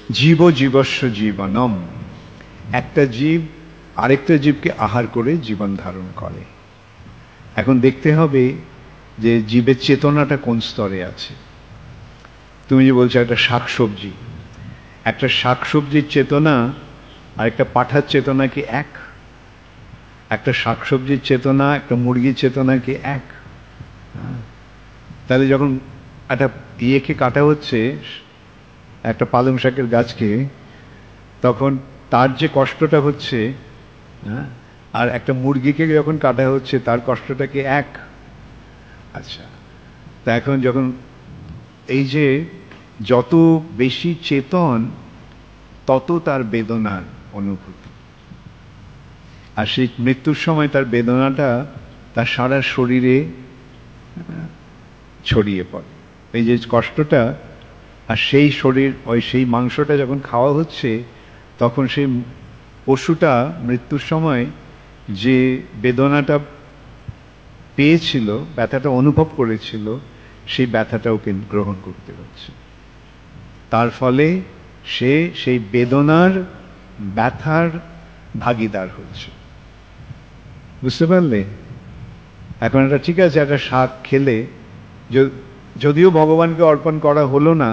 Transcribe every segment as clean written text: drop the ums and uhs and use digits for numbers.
জীব জীবস্ব জীবনম, একটা জীব আরেকটা জীবকে আহার করে জীবন ধারণ করে। এখন দেখতে হবে যে জীবের চেতনাটা কোন স্তরে আছে। তুমি যে বলছো একটা শাকসবজি, একটা শাকসবজির চেতনা আর একটা পাঁঠার চেতনা কি এক? একটা শাকসবজির চেতনা একটা মুরগির চেতনা কি এক? তাহলে যখন একটা ইয়েকে কাটা হচ্ছে, একটা পালং শাকের গাছকে, তখন তার যে কষ্টটা হচ্ছে, হ্যাঁ, আর একটা মুরগিকে যখন কাটা হচ্ছে তার কষ্টটা কি এক? আচ্ছা, তা এখন যখন এই যে যত বেশি চেতন তত তার বেদনার অনুভূতি, আর সেই মৃত্যুর সময় তার বেদনাটা তার সারা শরীরে ছড়িয়ে পড়ে। এই যে কষ্টটা, আর সেই শরীর ওই সেই মাংসটা যখন খাওয়া হচ্ছে তখন সেই পশুটা মৃত্যুর সময় যে বেদনাটা পেয়েছিল, ব্যথাটা অনুভব করেছিল, সেই ব্যথাটা ওকে গ্রহণ করতে হচ্ছে। তার ফলে সে সেই বেদনার ব্যথার ভাগীদার হচ্ছে। বুঝতে পারলে? এখন এটা ঠিক আছে, একটা শাক খেলে যদিও ভগবানকে অর্পণ করা হলো না,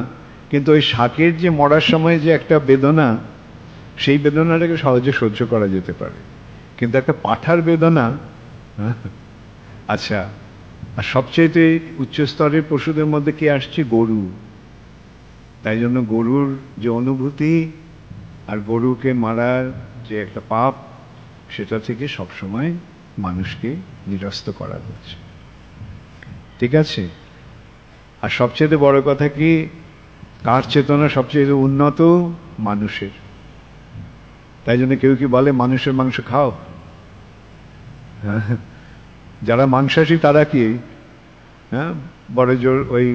কিন্তু ওই শাকের যে মরার সময় যে একটা বেদনা, সেই বেদনাটাকে সহজে সহ্য করা যেতে পারে। কিন্তু একটা পাঁঠার বেদনা, আচ্ছা, আর সবচেয়ে উচ্চ স্তরের পশুদের মধ্যে কে আসছে? গরু। তাই জন্য গরুর যে অনুভূতি আর গরুকে মারার যে একটা পাপ, সেটা থেকে সবসময় মানুষকে নিরস্ত করা হচ্ছে। ঠিক আছে? আর সবচেয়ে বড় কথা কি, কার চেতনা সবচেয়ে উন্নত? মানুষের। তাই জন্য কেউ কি বলে মানুষের মাংস খাও? যারা মাংসাশী তারা কি, হ্যাঁ, বড় জোর ওই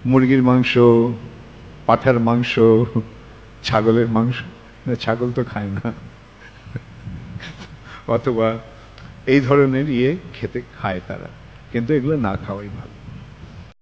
মুরগির মাংস, পাঁঠার মাংস, ছাগলের মাংস, ছাগল তো খায় না, অথবা এই ধরনের ইয়ে খেতে খায় তারা, কিন্তু এগুলো না খাওয়াই ভালো।